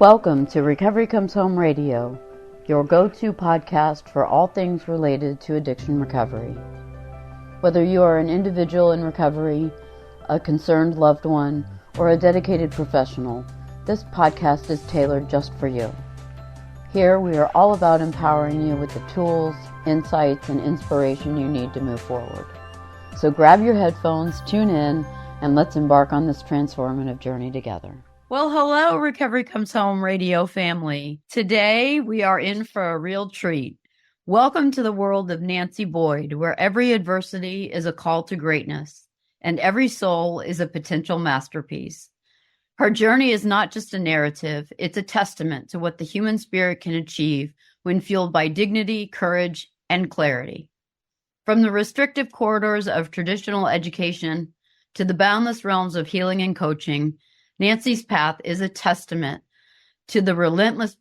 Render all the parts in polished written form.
Welcome to Recovery Comes Home Radio, your go-to podcast for all things related to addiction recovery. Whether you are an individual in recovery, a concerned loved one, or a dedicated professional, this podcast is tailored just for you. Here we are all about empowering you with the tools, insights, and inspiration you need to move forward. So grab your headphones, tune in, and let's embark on this transformative journey together. Well, hello, Recovery Comes Home Radio family. Today, we are in for a real treat. Welcome to the world of Nancy Boyd, where every adversity is a call to greatness, and every soul is a potential masterpiece. Her journey is not just a narrative, it's a testament to what the human spirit can achieve when fueled by dignity, courage, and clarity. From the restrictive corridors of traditional education to the boundless realms of healing and coaching, Nancy's path is a testament to the relentless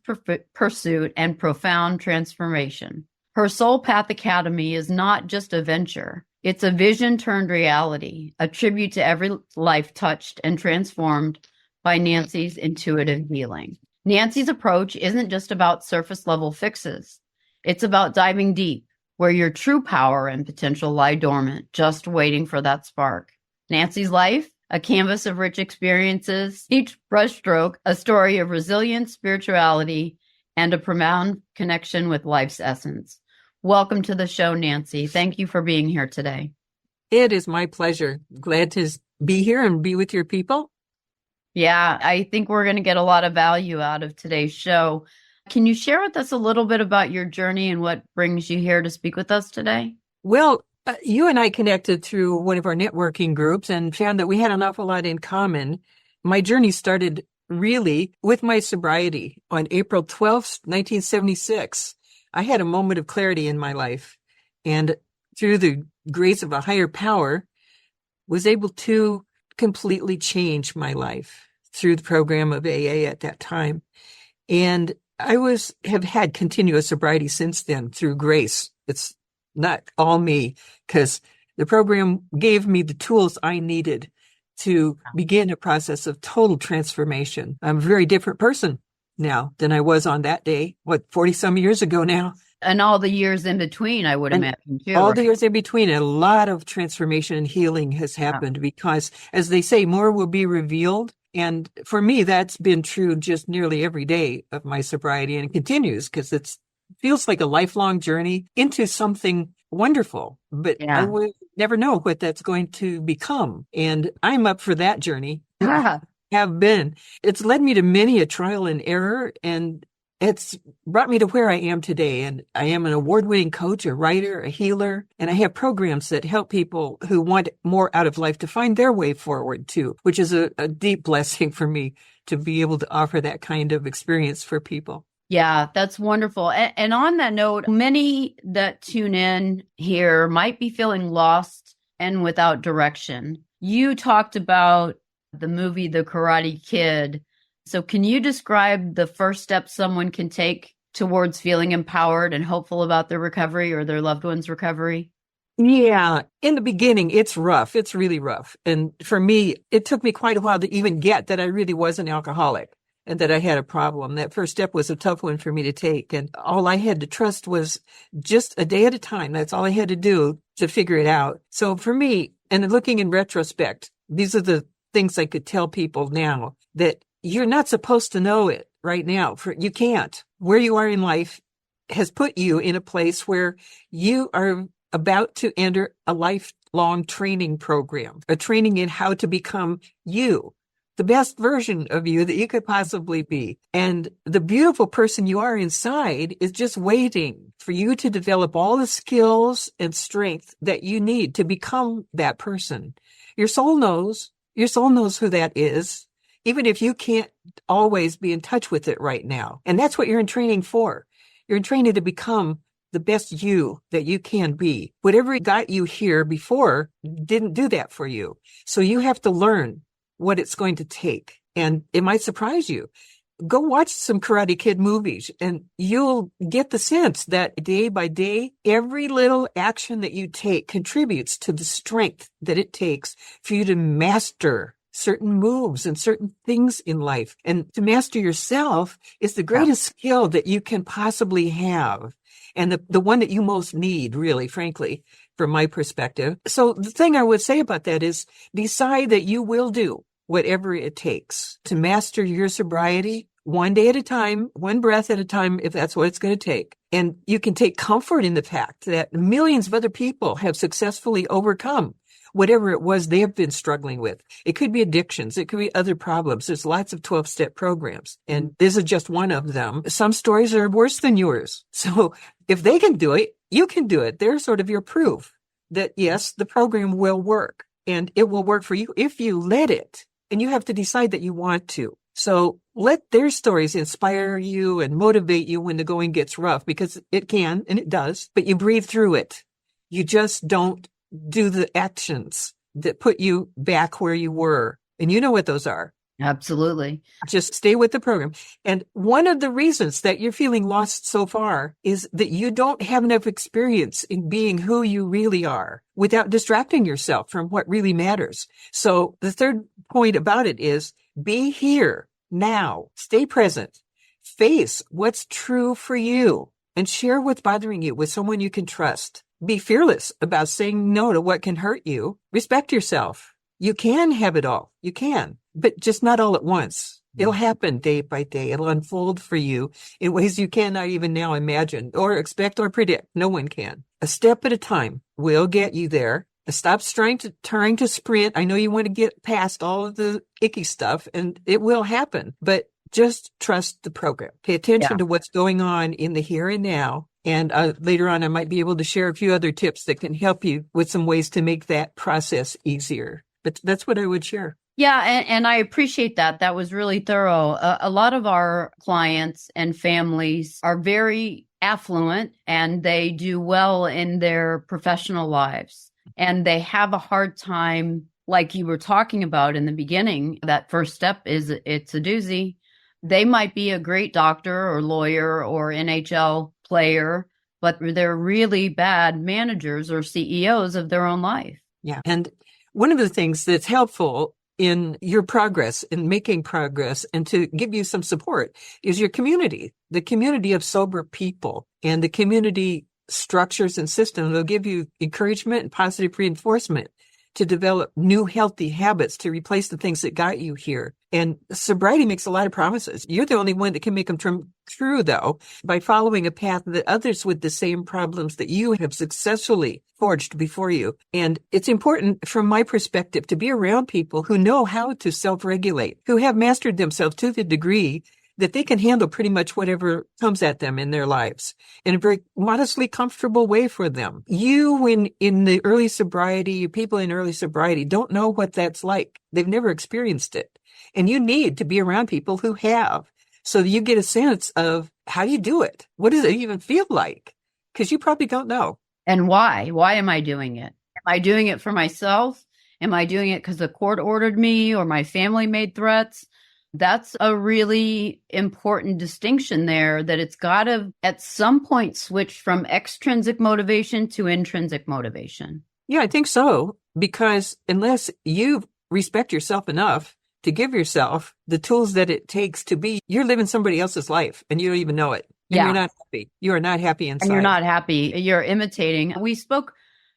pursuit and profound transformation. Her Soul Path Academy is not just a venture. It's a vision turned reality, a tribute to every life touched and transformed by Nancy's intuitive healing. Nancy's approach isn't just about surface level fixes. It's about diving deep, where your true power and potential lie dormant, just waiting for that spark. Nancy's life, a canvas of rich experiences, each brushstroke a story of resilience, spirituality, and a profound connection with life's essence. Welcome to the show, Nancy. Thank you for being here today. It is my pleasure. Glad to be here and be with your people. Yeah, I think we're going to get a lot of value out of today's show. Can you share with us a little bit about your journey and what brings you here to speak with us today? Well, you and I connected through one of our networking groups and found that we had an awful lot in common. My journey started really with my sobriety on April 12th, 1976. I had a moment of clarity in my life, and through the grace of a higher power, was able to completely change my life through the program of AA at that time. And I have had continuous sobriety since then through grace. It's not all me, because the program gave me the tools I needed to begin a process of total transformation. I'm a very different person now than I was on that day, 40 some years ago now. And all the years in between, I would imagine, too. All the years in between, a lot of transformation and healing has happened because, as they say, more will be revealed. And for me, that's been true just nearly every day of my sobriety, and it continues because it feels like a lifelong journey into something wonderful. But I would never know what that's going to become. And I'm up for that journey. Have been. It's led me to many a trial and error, and it's brought me to where I am today. And I am an award-winning coach, a writer, a healer, and I have programs that help people who want more out of life to find their way forward too, which is a deep blessing for me to be able to offer that kind of experience for people. Yeah, that's wonderful. And on that note, many that tune in here might be feeling lost and without direction. You talked about the movie The Karate Kid. So can you describe the first steps someone can take towards feeling empowered and hopeful about their recovery or their loved one's recovery? Yeah. In the beginning, it's rough. It's really rough. And for me, it took me quite a while to even get that I really was an alcoholic and that I had a problem. That first step was a tough one for me to take. And all I had to trust was just a day at a time. That's all I had to do to figure it out. So for me, and looking in retrospect, these are the things I could tell people now, that you're not supposed to know it right now. You can't. Where you are in life has put you in a place where you are about to enter a lifelong training program, a training in how to become you, the best version of you that you could possibly be. And the beautiful person you are inside is just waiting for you to develop all the skills and strength that you need to become that person. Your soul knows who that is, even if you can't always be in touch with it right now. And that's what you're in training for. You're in training to become the best you that you can be. Whatever got you here before didn't do that for you. So you have to learn what it's going to take. And it might surprise you. Go watch some Karate Kid movies and you'll get the sense that day by day, every little action that you take contributes to the strength that it takes for you to master certain moves and certain things in life. And to master yourself is the greatest skill that you can possibly have. And the one that you most need, really, frankly, from my perspective. So the thing I would say about that is decide that you will do whatever it takes to master your sobriety, one day at a time, one breath at a time, if that's what it's going to take. And you can take comfort in the fact that millions of other people have successfully overcome whatever it was they have been struggling with. It could be addictions. It could be other problems. There's lots of 12-step programs, and this is just one of them. Some stories are worse than yours. So if they can do it, you can do it. They're sort of your proof that, yes, the program will work, and it will work for you if you let it. And you have to decide that you want to. So let their stories inspire you and motivate you when the going gets rough, because it can, and it does, but you breathe through it. You just don't do the actions that put you back where you were. And you know what those are. Absolutely. Just stay with the program. And one of the reasons that you're feeling lost so far is that you don't have enough experience in being who you really are without distracting yourself from what really matters. So the third point about it is be here now, stay present, face what's true for you, and share what's bothering you with someone you can trust. Be fearless about saying no to what can hurt you. Respect yourself. You can have it all. You can, but just not all at once. It'll happen day by day. It'll unfold for you in ways you cannot even now imagine or expect or predict. No one can. A step at a time will get you there. Stop trying to sprint. I know you want to get past all of the icky stuff, and it will happen, but just trust the program. Pay attention to what's going on in the here and now. And later on, I might be able to share a few other tips that can help you with some ways to make that process easier. But that's what I would share. Yeah, and I appreciate that. That was really thorough. A lot of our clients and families are very affluent, and they do well in their professional lives. And they have a hard time, like you were talking about in the beginning. That first step it's a doozy. They might be a great doctor or lawyer or NHL player, but they're really bad managers or CEOs of their own life. Yeah. And one of the things that's helpful in your progress, in making progress, and to give you some support is your community, the community of sober people, and the community structures and systems will give you encouragement and positive reinforcement to develop new healthy habits to replace the things that got you here. And sobriety makes a lot of promises. You're the only one that can make them true, though, by following a path that others with the same problems that you have successfully forged before you. And it's important from my perspective to be around people who know how to self-regulate, who have mastered themselves to the degree that they can handle pretty much whatever comes at them in their lives in a very modestly comfortable way for them. You, when in the early sobriety, people in early sobriety don't know what that's like. They've never experienced it. And you need to be around people who have, so that you get a sense of how do you do it? What does it even feel like? Because you probably don't know. And why? Why am I doing it? Am I doing it for myself? Am I doing it because the court ordered me or my family made threats? That's a really important distinction there, that it's got to at some point switch from extrinsic motivation to intrinsic motivation. Yeah, I think so. Because unless you respect yourself enough to give yourself the tools that it takes to be, you're living somebody else's life and you don't even know it. And you're not happy. You are not happy inside. And you're not happy. You're imitating. We spoke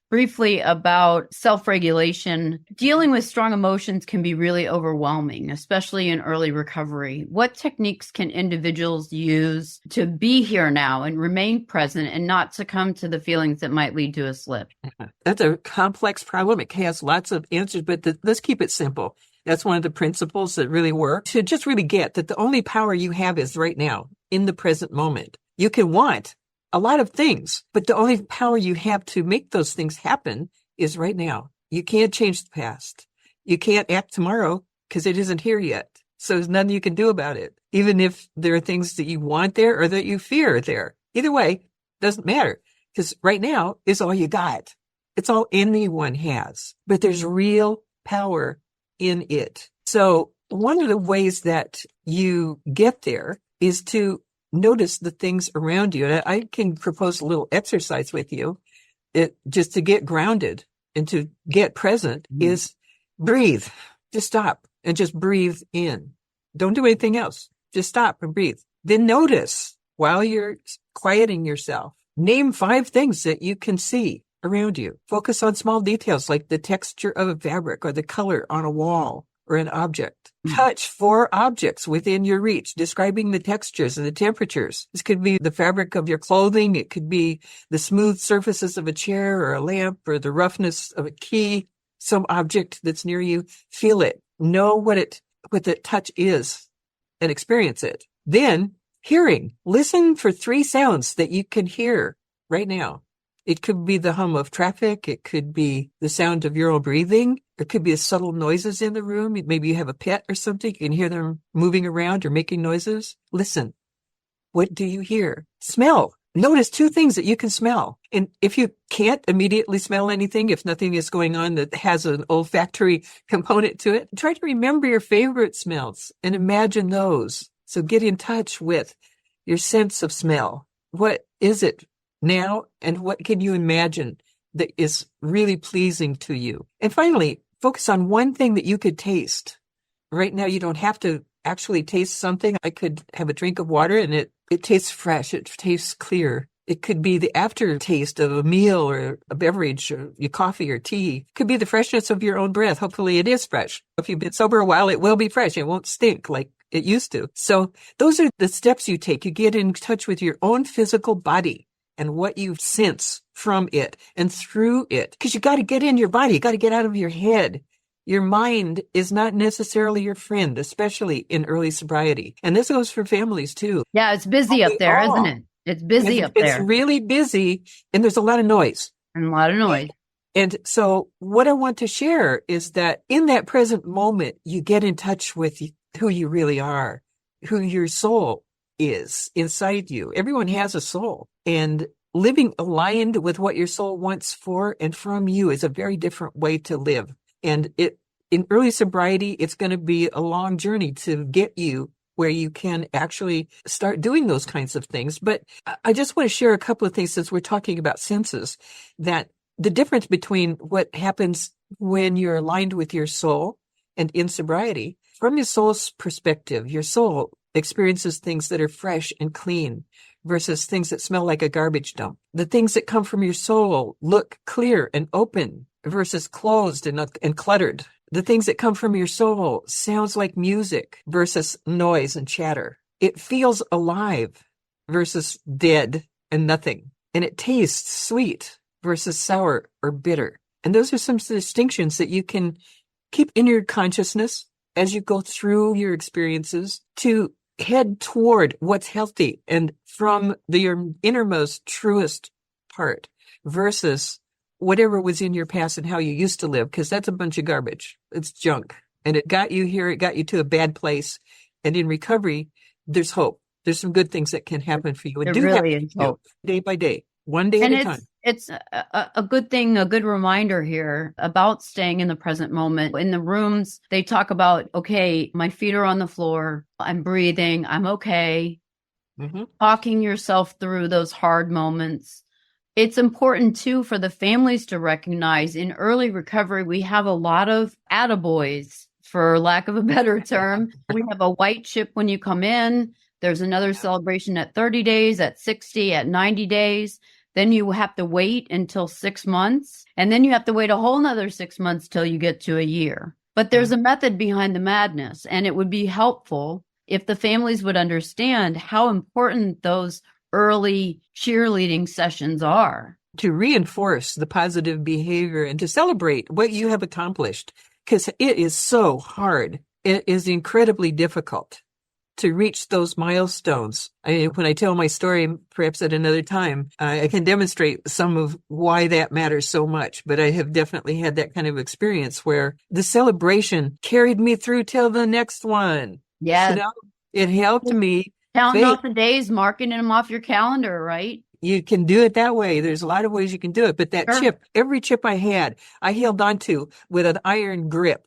briefly about self-regulation. Dealing with strong emotions can be really overwhelming, especially in early recovery. What techniques can individuals use to be here now and remain present and not succumb to the feelings that might lead to a slip? That's a complex problem. It has lots of answers, but let's keep it simple. That's one of the principles that really work, to just really get that the only power you have is right now, in the present moment. You can want a lot of things, but the only power you have to make those things happen is right now. You can't change the past. You can't act tomorrow because it isn't here yet. So there's nothing you can do about it, even if there are things that you want there or that you fear are there. Either way, doesn't matter, because right now is all you got. It's all anyone has, but there's real power in it. So one of the ways that you get there is to notice the things around you. And I can propose a little exercise with you. Just to get grounded and to get present is breathe. Just stop. and just breathe in. Don't do anything else. Just stop and breathe. Then notice while you're quieting yourself, name 5 things that you can see around you. Focus on small details like the texture of a fabric or the color on a wall or an object. Touch 4 objects within your reach, describing the textures and the temperatures. This could be the fabric of your clothing. It could be the smooth surfaces of a chair or a lamp or the roughness of a key, some object that's near you. Feel it. Know what the touch is and experience it. Then hearing. Listen for 3 sounds that you can hear right now. It could be the hum of traffic. It could be the sound of your own breathing. It could be the subtle noises in the room. Maybe you have a pet or something. You can hear them moving around or making noises. Listen. What do you hear? Smell. Notice 2 things that you can smell. And if you can't immediately smell anything, if nothing is going on that has an olfactory component to it, try to remember your favorite smells and imagine those. So get in touch with your sense of smell. What is it now, and what can you imagine that is really pleasing to you? And finally, focus on one thing that you could taste. Right now, you don't have to actually taste something. I could have a drink of water and it tastes fresh. It tastes clear. It could be the aftertaste of a meal or a beverage or your coffee or tea. It could be the freshness of your own breath. Hopefully it is fresh. If you've been sober a while, it will be fresh. It won't stink like it used to. So those are the steps you take. You get in touch with your own physical body and what you sense from it and through it. Because you got to get in your body. You got to get out of your head. Your mind is not necessarily your friend, especially in early sobriety. And this goes for families too. Yeah, it's busy up there, isn't it? It's busy up there. It's really busy, and there's a lot of noise. And so what I want to share is that in that present moment, you get in touch with who you really are, who your soul is inside you. Everyone has a soul, and living aligned with what your soul wants for and from you is a very different way to live. And in early sobriety, it's going to be a long journey to get you where you can actually start doing those kinds of things. But I just want to share a couple of things since we're talking about senses, that the difference between what happens when you're aligned with your soul and in sobriety, from your soul's perspective, your soul experiences things that are fresh and clean versus things that smell like a garbage dump. The things that come from your soul look clear and open versus closed and cluttered. The things that come from your soul sounds like music versus noise and chatter. It feels alive versus dead and nothing. And it tastes sweet versus sour or bitter. And those are some distinctions that you can keep in your consciousness as you go through your experiences to head toward what's healthy and from your innermost, truest part versus whatever was in your past and how you used to live, because that's a bunch of garbage. It's junk. And it got you here. It got you to a bad place. And in recovery, there's hope. There's some good things that can happen for you. And there really is hope. Day by day, one day at a time. It's a good thing, a good reminder here about staying in the present moment. In the rooms, they talk about, okay, my feet are on the floor. I'm breathing. I'm okay. Mm-hmm. Talking yourself through those hard moments. It's important, too, for the families to recognize in early recovery, we have a lot of attaboys, for lack of a better term. We have a white chip when you come in. There's another celebration at 30 days, at 60, at 90 days. Then you have to wait until 6 months. And then you have to wait a whole nother 6 months till you get to a year. But there's a method behind the madness. And it would be helpful if the families would understand how important those early cheerleading sessions are. To reinforce the positive behavior and to celebrate what you have accomplished, because it is so hard. It is incredibly difficult to reach those milestones. When I tell my story, perhaps at another time, I can demonstrate some of why that matters so much. But I have definitely had that kind of experience where the celebration carried me through till the next one. Yeah. You know, it helped me. Counting off the days, marking them off your calendar, right? You can do it that way. There's a lot of ways you can do it. But that chip, every chip I had, I held onto with an iron grip.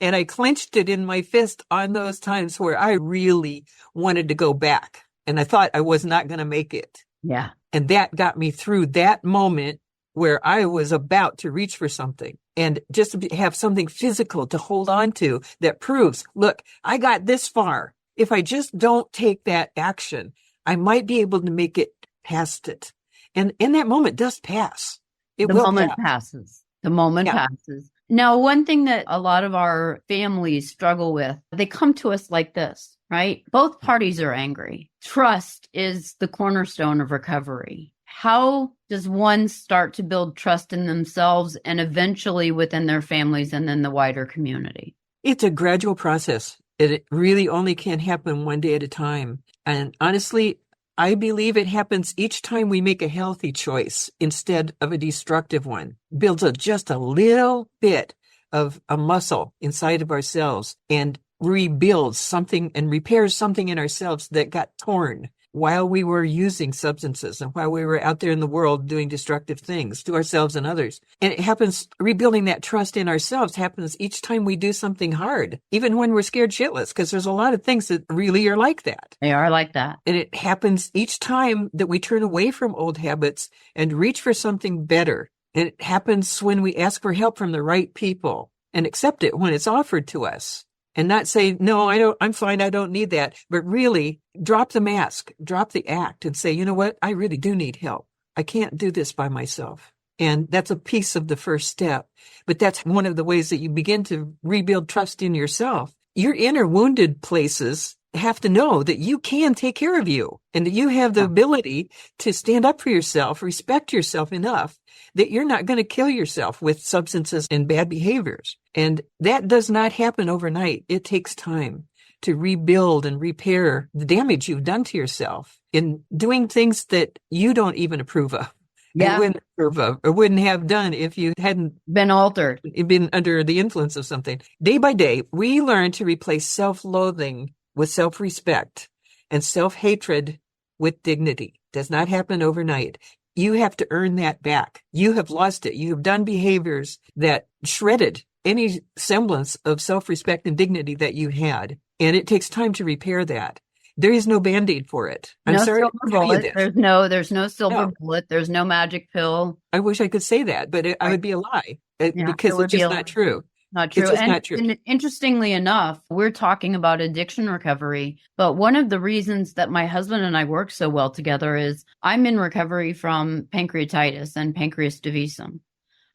And I clenched it in my fist on those times where I really wanted to go back. And I thought I was not going to make it. Yeah. And that got me through that moment where I was about to reach for something. And just to have something physical to hold on to that proves, look, I got this far. If I just don't take that action, I might be able to make it past it. And that moment does pass. It The will moment pass. passes. The moment Yeah. passes. Now, one thing that a lot of our families struggle with, they come to us like this, right? Both parties are angry. Trust is the cornerstone of recovery. How does one start to build trust in themselves and eventually within their families and then the wider community? It's a gradual process. It really only can happen one day at a time. And honestly, I believe it happens each time we make a healthy choice instead of a destructive one. Builds just a little bit of a muscle inside of ourselves and rebuilds something and repairs something in ourselves that got torn while we were using substances and while we were out there in the world doing destructive things to ourselves and others. And it happens, rebuilding that trust in ourselves happens each time we do something hard, even when we're scared shitless, because there's a lot of things that really are like that. They are like that. And it happens each time that we turn away from old habits and reach for something better. And it happens when we ask for help from the right people and accept it when it's offered to us. And not say, no, I'm fine, I don't need that. But really drop the mask, drop the act and say, you know what? I really do need help. I can't do this by myself. And that's a piece of the first step. But that's one of the ways that you begin to rebuild trust in yourself. Your inner wounded places have to know that you can take care of you and that you have the ability to stand up for yourself, respect yourself enough that you're not going to kill yourself with substances and bad behaviors. And that does not happen overnight. It takes time to rebuild and repair the damage you've done to yourself in doing things that you don't even approve of. Yeah. Wouldn't approve of or wouldn't have done if you hadn't Been altered. been under the influence of something. Day by day, we learn to replace self-loathing with self-respect and self-hatred with dignity. Does not happen overnight. You have to earn that back. You have lost it. You have done behaviors that shredded any semblance of self-respect and dignity that you had. And it takes time to repair that. There is no Band-Aid for it. I'm No sorry silver to tell you bullet. this. There's no silver No. bullet. There's no magic pill. I wish I could say that, but I would be a lie because would it's be just a lie. not true. Not true. It's just not true. And interestingly enough, we're talking about addiction recovery. But one of the reasons that my husband and I work so well together is I'm in recovery from pancreatitis and pancreas divisum,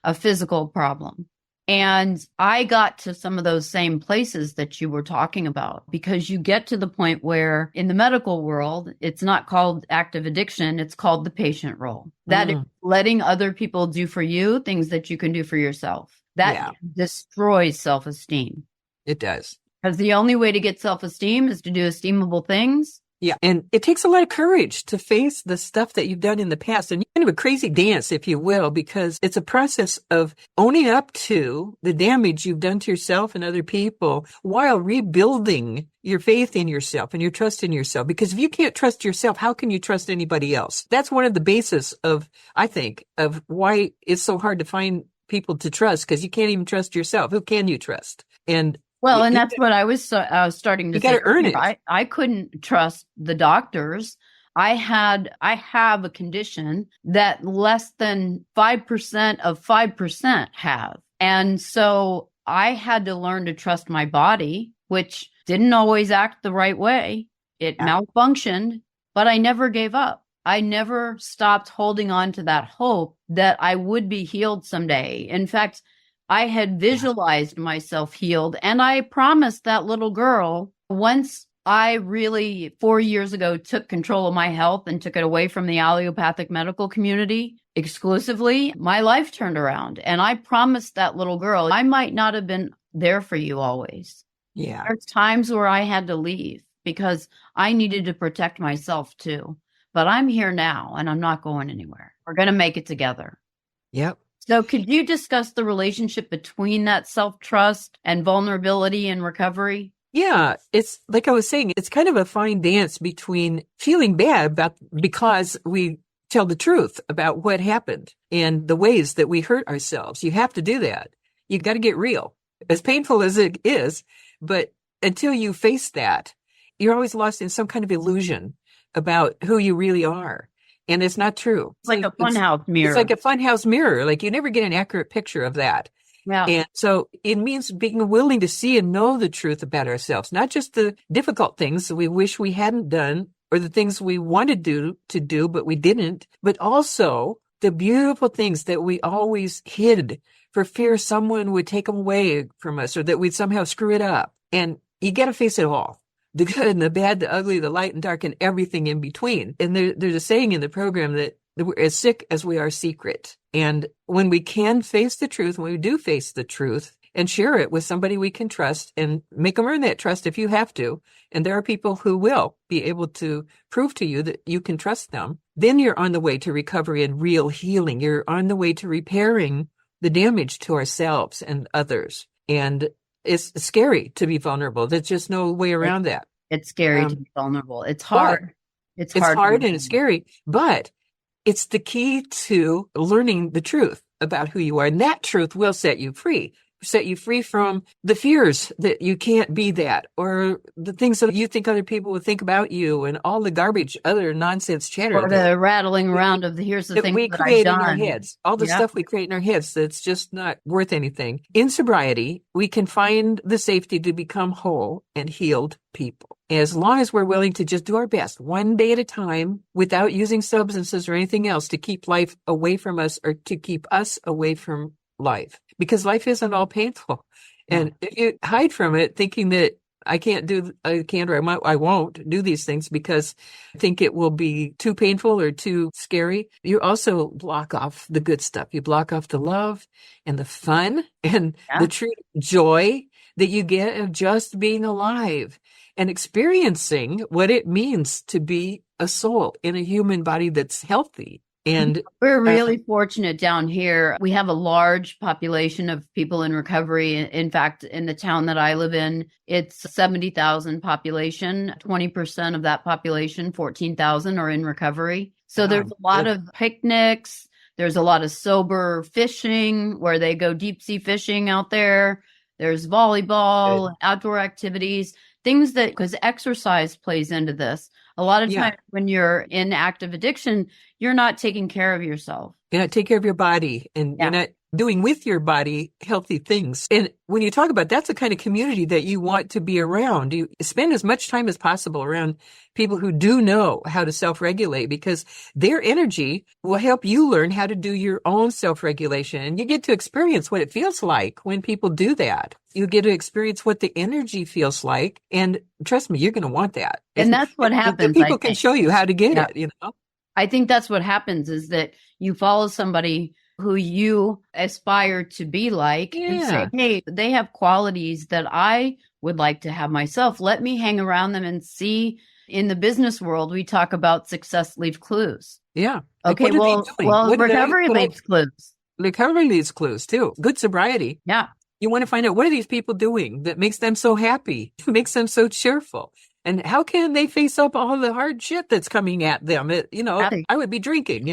a physical problem. And I got to some of those same places that you were talking about, because you get to the point where in the medical world, it's not called active addiction. It's called the patient role. That is letting other people do for you things that you can do for yourself. That destroys self-esteem. It does. Because the only way to get self-esteem is to do esteemable things. Yeah. And it takes a lot of courage to face the stuff that you've done in the past. And kind of a crazy dance, if you will, because it's a process of owning up to the damage you've done to yourself and other people while rebuilding your faith in yourself and your trust in yourself. Because if you can't trust yourself, how can you trust anybody else? That's one of the basis of, I think, of why it's so hard to find people to trust, because you can't even trust yourself. Who can you trust? And that's what I was starting to say. You got to earn it. I couldn't trust the doctors. I have a condition that less than 5% of 5% have. And so I had to learn to trust my body, which didn't always act the right way. It malfunctioned, but I never gave up. I never stopped holding on to that hope that I would be healed someday. In fact, I had visualized myself healed, and I promised that little girl, once I really 4 years ago took control of my health and took it away from the allopathic medical community exclusively, my life turned around. And I promised that little girl, I might not have been there for you always. Yeah. There's times where I had to leave because I needed to protect myself too. But I'm here now and I'm not going anywhere. We're going to make it together. Yep. So could you discuss the relationship between that self-trust and vulnerability and recovery? Yeah, it's like I was saying, it's kind of a fine dance between feeling bad because we tell the truth about what happened and the ways that we hurt ourselves. You have to do that. You've got to get real, as painful as it is. But until you face that, you're always lost in some kind of illusion about who you really are. And it's not true. It's like a funhouse mirror. It's like a funhouse mirror. Like you never get an accurate picture of that. Yeah. And so it means being willing to see and know the truth about ourselves, not just the difficult things that we wish we hadn't done or the things we wanted to do, but we didn't, but also the beautiful things that we always hid for fear someone would take them away from us or that we'd somehow screw it up. And you got to face it all. The good and the bad, the ugly, the light and dark, and everything in between. And there's a saying in the program that we're as sick as we are secret. And when we can face the truth, when we do face the truth and share it with somebody we can trust and make them earn that trust if you have to, and there are people who will be able to prove to you that you can trust them, then you're on the way to recovery and real healing. You're on the way to repairing the damage to ourselves and others. And it's scary to be vulnerable. There's just no way around that. It's scary to be vulnerable. It's hard. It's hard and it's scary, but it's the key to learning the truth about who you are. And that truth will set you free from the fears that you can't be that, or the things that you think other people would think about you, and all the garbage, other nonsense chatter. Or the rattling around of here's the thing we create in our heads. All the stuff we create in our heads that's just not worth anything. In sobriety, we can find the safety to become whole and healed people. As long as we're willing to just do our best, one day at a time, without using substances or anything else to keep life away from us or to keep us away from life. Because life isn't all painful. And if you hide from it thinking that I won't do these things because I think it will be too painful or too scary, you also block off the good stuff. You block off the love and the fun and the true joy that you get of just being alive and experiencing what it means to be a soul in a human body that's healthy. And we're really fortunate down here. We have a large population of people in recovery. In fact, in the town that I live in, it's 70,000 population. 20% of that population, 14,000, are in recovery. So there's a lot of picnics. There's a lot of sober fishing where they go deep sea fishing out there. There's volleyball, outdoor activities, things that, because exercise plays into this. A lot of times when you're in active addiction, you're not taking care of yourself. You're not taking care of your body, and you're not doing with your body healthy things. And when you talk about that's the kind of community that you want to be around, you spend as much time as possible around people who do know how to self-regulate, because their energy will help you learn how to do your own self-regulation. And you get to experience what it feels like when people do that. You get to experience what the energy feels like. And trust me, you're going to want that. And that's what happens. The people can show you how to get it, I think that's what happens, is that you follow somebody who you aspire to be like and say, hey, they have qualities that I would like to have myself. Let me hang around them and see. In the business world, we talk about success leaves clues. Yeah. Okay, well, recovery leaves clues. Recovery leaves clues too. Good sobriety. Yeah. You want to find out, what are these people doing that makes them so happy, makes them so cheerful? And how can they face up all the hard shit that's coming at them? I would be drinking,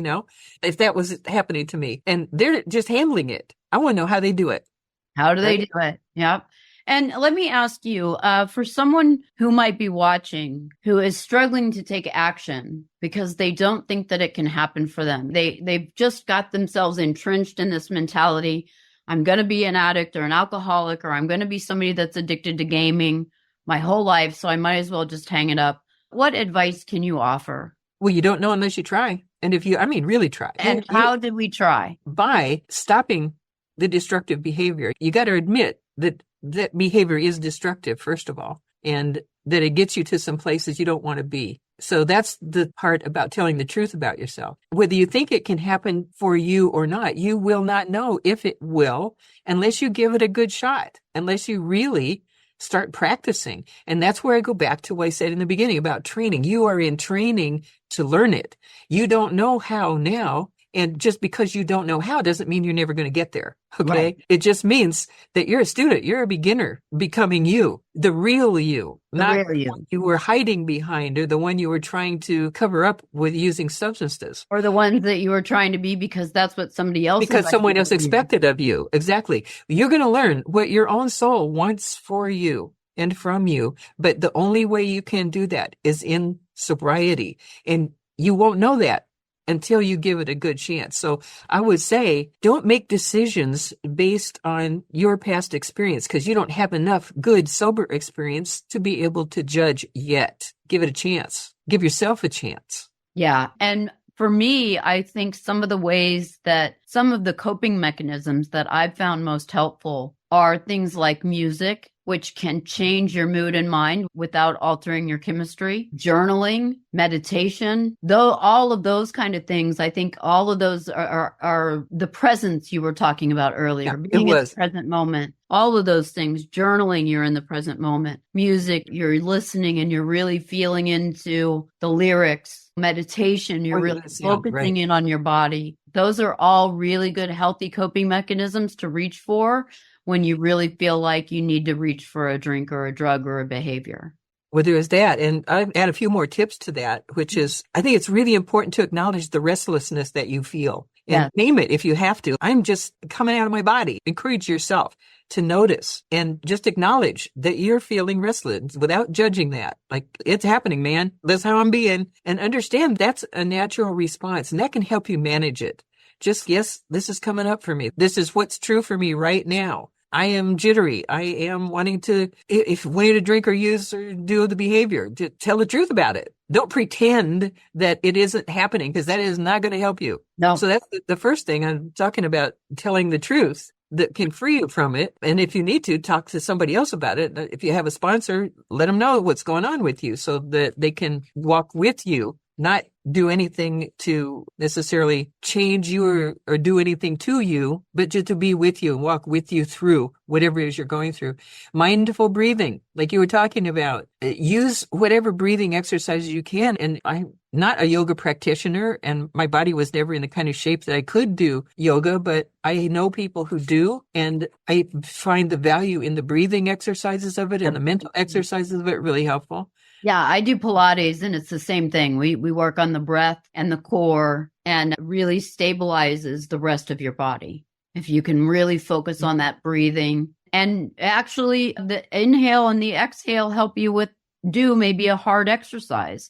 if that was happening to me. And they're just handling it. I want to know how they do it. How do they do it? Yep. And let me ask you, for someone who might be watching, who is struggling to take action because they don't think that it can happen for them. They've just got themselves entrenched in this mentality. I'm going to be an addict or an alcoholic, or I'm going to be somebody that's addicted to gaming my whole life, so I might as well just hang it up. What advice can you offer? Well, you don't know unless you try. And if you, really try. And how did we try? By stopping the destructive behavior. You got to admit that behavior is destructive, first of all, and that it gets you to some places you don't want to be. So that's the part about telling the truth about yourself. Whether you think it can happen for you or not, you will not know if it will unless you give it a good shot, unless you really start practicing. And that's where I go back to what I said in the beginning about training. You are in training to learn it. You don't know how now. And just because you don't know how doesn't mean you're never going to get there. Okay. Right. It just means that you're a student. You're a beginner becoming you, the real you, not the one you were hiding behind, or the one you were trying to cover up with using substances. Or the ones that you were trying to be because that's what somebody else Because someone else expected of you. Exactly. You're going to learn what your own soul wants for you and from you. But the only way you can do that is in sobriety. And you won't know that until you give it a good chance. So I would say don't make decisions based on your past experience because you don't have enough good sober experience to be able to judge yet. Give it a chance. Give yourself a chance. Yeah. And for me, I think some of the coping mechanisms that I've found most helpful are things like music, which can change your mood and mind without altering your chemistry, journaling, meditation, though all of those kind of things. I think all of those are the presence you were talking about earlier, being in the present moment. All of those things, journaling, you're in the present moment, music, you're listening and you're really feeling into the lyrics, meditation, you're really focusing in on your body. Those are all really good, healthy coping mechanisms to reach for when you really feel like you need to reach for a drink or a drug or a behavior. Well, there is that. And I'll add a few more tips to that, which is, I think it's really important to acknowledge the restlessness that you feel and name it if you have to. I'm just coming out of my body. Encourage yourself to notice and just acknowledge that you're feeling restless without judging that. Like, it's happening, man. That's how I'm being. And understand that's a natural response and that can help you manage it. Just, yes, this is coming up for me. This is what's true for me right now. I am jittery. I am wanting to drink or use or do the behavior, to tell the truth about it. Don't pretend that it isn't happening because that is not going to help you. No. So that's the first thing I'm talking about, telling the truth that can free you from it. And if you need to, talk to somebody else about it. If you have a sponsor, let them know what's going on with you so that they can walk with you, not do anything to necessarily change you or do anything to you, but just to be with you and walk with you through whatever it is you're going through. Mindful breathing, like you were talking about, use whatever breathing exercises you can. And I'm not a yoga practitioner and my body was never in the kind of shape that I could do yoga, but I know people who do. And I find the value in the breathing exercises of it and the mental exercises of it really helpful. Yeah, I do Pilates and it's the same thing. We work on the breath and the core and it really stabilizes the rest of your body. If you can really focus on that breathing, and actually the inhale and the exhale help you do maybe a hard exercise,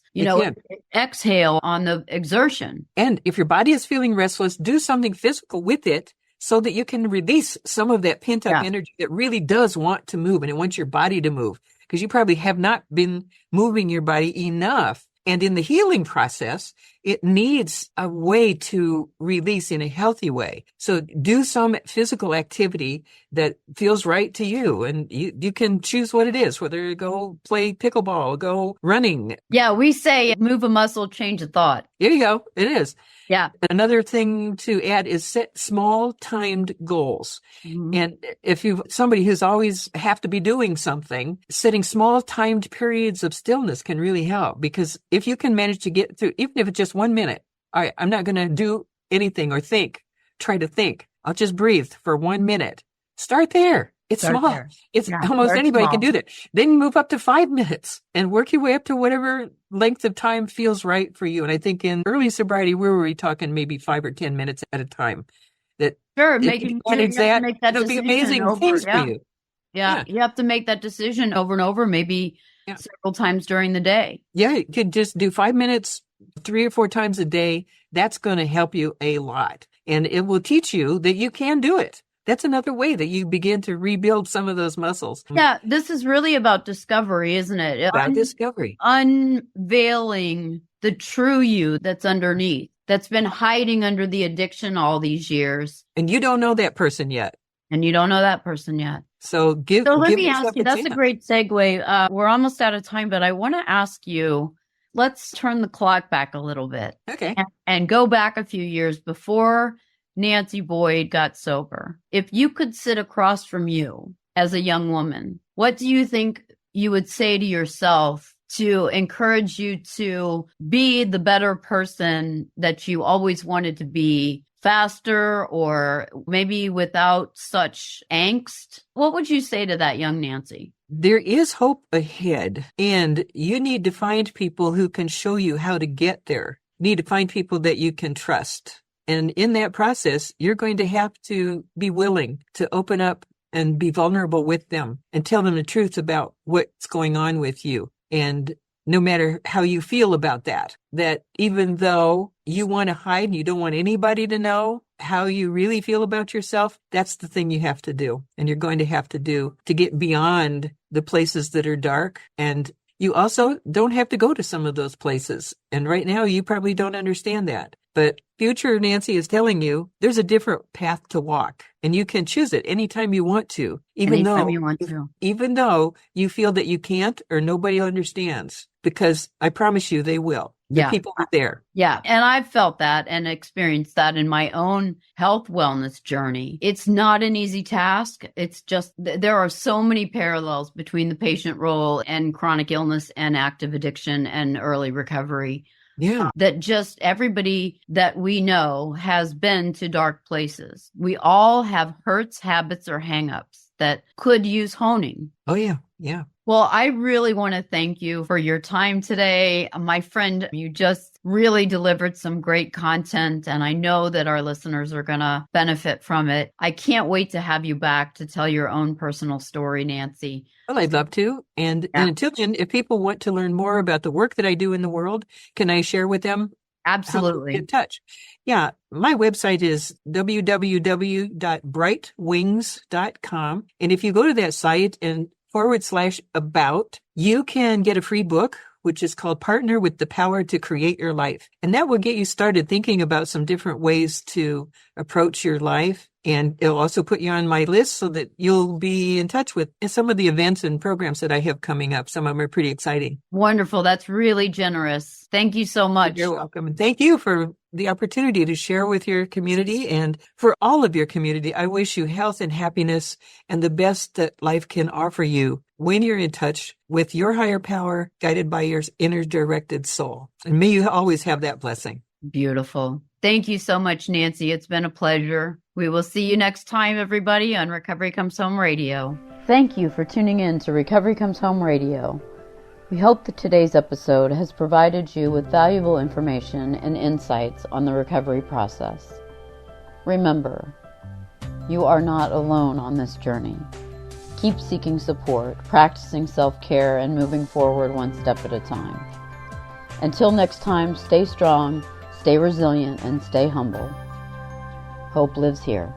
exhale on the exertion. And if your body is feeling restless, do something physical with it so that you can release some of that pent up energy that really does want to move and it wants your body to move. Because you probably have not been moving your body enough. And in the healing process, it needs a way to release in a healthy way. So do some physical activity that feels right to you. And you can choose what it is, whether you go play pickleball, go running. Yeah, we say move a muscle, change a thought. There you go. It is. Yeah. Another thing to add is set small timed goals. Mm-hmm. And if you're somebody who's always have to be doing something, setting small timed periods of stillness can really help, because if you can manage to get through, even if it's just 1 minute, all right, I'm not going to do anything or try to think. I'll just breathe for 1 minute. Start there. It's small. There. It's almost anybody can do that. Then move up to 5 minutes and work your way up to whatever length of time feels right for you. And I think in early sobriety, we were talking maybe 5 or 10 minutes at a time. That making that it'll be amazing things for you. Yeah, you have to make that decision over and over, maybe several times during the day. Yeah, you could just do 5 minutes 3 or 4 times a day. That's going to help you a lot. And it will teach you that you can do it. That's another way that you begin to rebuild some of those muscles. Yeah, this is really about discovery, isn't it? About discovery. Unveiling the true you that's underneath, that's been hiding under the addiction all these years. And you don't know that person yet. So let me ask you, that's a great segue. We're almost out of time, but I want to ask you, let's turn the clock back a little bit. Okay. And go back a few years before Nancy Boyd got sober. If you could sit across from you as a young woman, what do you think you would say to yourself to encourage you to be the better person that you always wanted to be, faster or maybe without such angst? What would you say to that young Nancy? There is hope ahead, and you need to find people who can show you how to get there. You need to find people that you can trust. And in that process, you're going to have to be willing to open up and be vulnerable with them and tell them the truth about what's going on with you. And no matter how you feel about that even though you want to hide and you don't want anybody to know how you really feel about yourself, that's the thing you have to do. And you're going to have to do to get beyond the places that are dark. And you also don't have to go to some of those places. And right now, you probably don't understand that. But future Nancy is telling you there's a different path to walk, and you can choose it anytime you want to, even though you feel that you can't or nobody understands, because I promise you they will. The people are there. Yeah. And I've felt that and experienced that in my own health wellness journey. It's not an easy task. It's just, there are so many parallels between the patient role and chronic illness and active addiction and early recovery. Yeah. That just everybody that we know has been to dark places. We all have hurts, habits, or hangups that could use honing. Oh, yeah. Yeah. Well, I really want to thank you for your time today. My friend, you just really delivered some great content, and I know that our listeners are going to benefit from it. I can't wait to have you back to tell your own personal story, Nancy. Well, I'd love to. And until then, if people want to learn more about the work that I do in the world, can I share with them? Absolutely. Get in touch. Yeah. My website is www.brightwings.com. And if you go to that site and /about, you can get a free book, which is called Partner with the Power to Create Your Life. And that will get you started thinking about some different ways to approach your life. And it'll also put you on my list so that you'll be in touch with some of the events and programs that I have coming up. Some of them are pretty exciting. Wonderful. That's really generous. Thank you so much. You're welcome. And thank you for the opportunity to share with your community, and for all of your community. I wish you health and happiness and the best that life can offer you when you're in touch with your higher power, guided by your inner directed soul. And may you always have that blessing. Beautiful. Thank you so much, Nancy. It's been a pleasure. We will see you next time, everybody, on Recovery Comes Home Radio. Thank you for tuning in to Recovery Comes Home Radio. We hope that today's episode has provided you with valuable information and insights on the recovery process. Remember, you are not alone on this journey. Keep seeking support, practicing self-care, and moving forward one step at a time. Until next time, stay strong, stay resilient, and stay humble. Hope lives here.